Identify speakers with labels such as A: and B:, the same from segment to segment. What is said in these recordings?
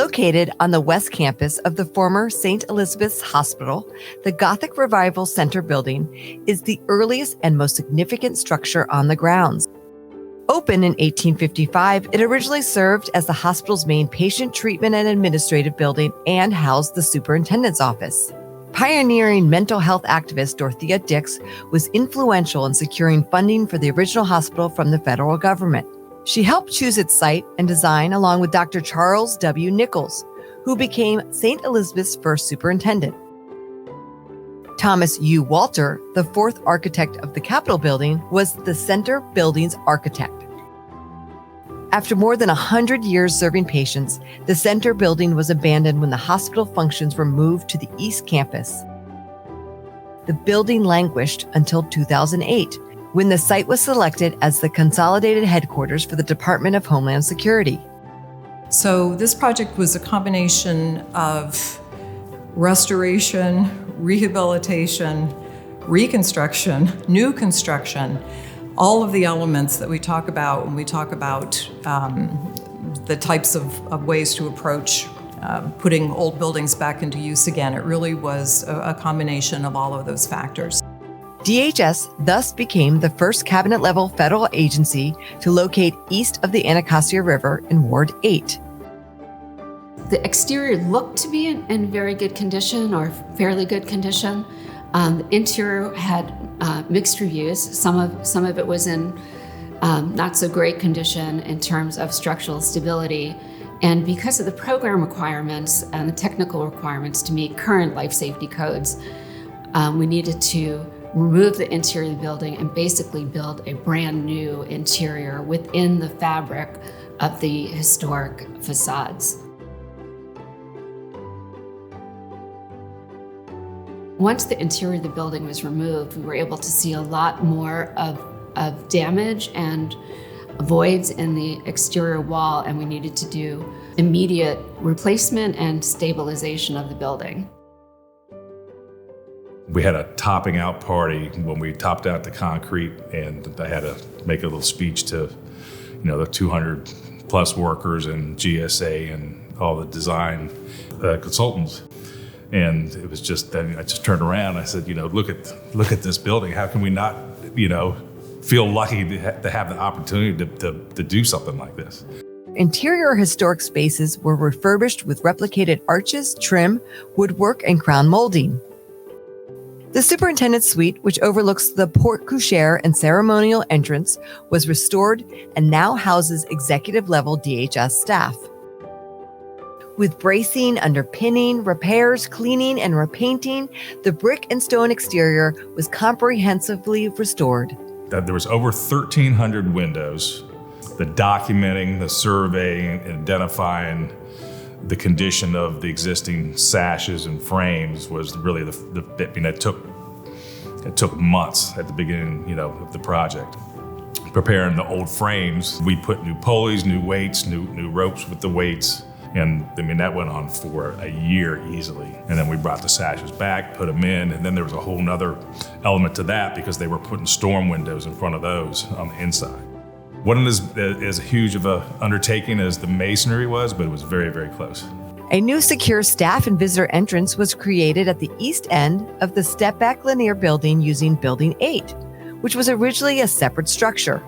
A: Located on the west campus of the former St. Elizabeth's Hospital, the Gothic Revival Center building is the earliest and most significant structure on the grounds. Opened in 1855, it originally served as the hospital's main patient treatment and administrative building and housed the superintendent's office. Pioneering mental health activist Dorothea Dix was influential in securing funding for the original hospital from the federal government. She helped choose its site and design along with Dr. Charles W. Nichols, who became St. Elizabeth's first superintendent. Thomas U. Walter, the fourth architect of the Capitol building, was the center building's architect. After more than 100 years serving patients, the center building was abandoned when the hospital functions were moved to the East Campus. The building languished until 2008, when the site was selected as the consolidated headquarters for the Department of Homeland Security.
B: So this project was a combination of restoration, rehabilitation, reconstruction, new construction, all of the elements that we talk about when we talk about the types of ways to approach putting old buildings back into use again. It really was a combination of all of those factors.
A: DHS thus became the first cabinet-level federal agency to locate east of the Anacostia River in Ward 8.
C: The exterior looked to be in very good condition or fairly good condition. The interior had mixed reviews. Some of it was in not so great condition in terms of structural stability. And because of the program requirements and the technical requirements to meet current life safety codes, we needed to remove the interior of the building and basically build a brand new interior within the fabric of the historic facades. Once the interior of the building was removed, we were able to see a lot more of damage and voids in the exterior wall, and we needed to do immediate replacement and stabilization of the building.
D: We had a topping out party when we topped out the concrete, and I had to make a little speech to, the 200 plus workers and GSA and all the design consultants. And it was just, then I just turned around and I said, look at this building. How can we not, feel lucky to have the opportunity to do something like this?
A: Interior historic spaces were refurbished with replicated arches, trim, woodwork, and crown molding. The Superintendent Suite, which overlooks the porte cochere and ceremonial entrance, was restored and now houses executive-level DHS staff. With bracing, underpinning, repairs, cleaning, and repainting, the brick and stone exterior was comprehensively restored.
D: There was over 1,300 windows. The documenting, the surveying, and identifying the condition of the existing sashes and frames was really it took months at the beginning, of the project. Preparing the old frames, we put new pulleys, new weights, new ropes with the weights. And that went on for a year easily. And then we brought the sashes back, put them in, and then there was a whole nother element to that because they were putting storm windows in front of those on the inside. Wasn't as huge of an undertaking as the masonry was, but it was very, very close.
A: A new secure staff and visitor entrance was created at the east end of the step-back linear building using Building 8, which was originally a separate structure.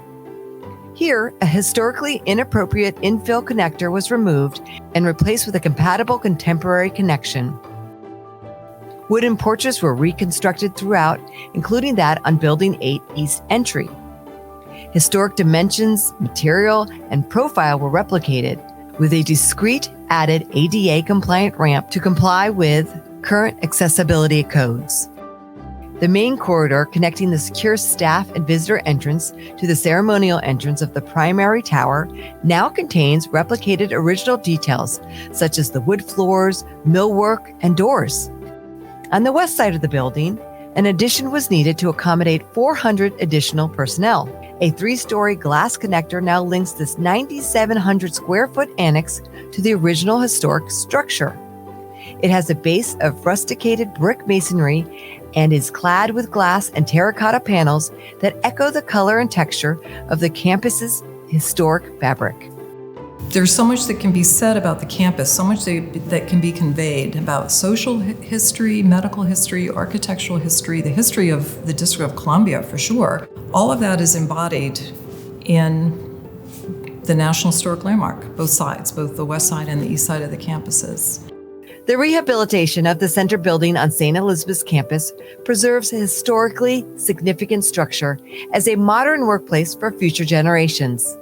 A: Here, a historically inappropriate infill connector was removed and replaced with a compatible contemporary connection. Wooden porches were reconstructed throughout, including that on Building 8 East entry. Historic dimensions, material, and profile were replicated, with a discrete added ADA-compliant ramp to comply with current accessibility codes. The main corridor connecting the secure staff and visitor entrance to the ceremonial entrance of the primary tower now contains replicated original details, such as the wood floors, millwork, and doors. On the west side of the building, an addition was needed to accommodate 400 additional personnel. A 3-story glass connector now links this 9,700 square foot annex to the original historic structure. It has a base of rusticated brick masonry and is clad with glass and terracotta panels that echo the color and texture of the campus's historic fabric.
B: There's so much that can be said about the campus, so much that can be conveyed about social history, medical history, architectural history, the history of the District of Columbia for sure. All of that is embodied in the National Historic Landmark, both sides, both the west side and the east side of the campuses.
A: The rehabilitation of the center building on St. Elizabeth's campus preserves a historically significant structure as a modern workplace for future generations.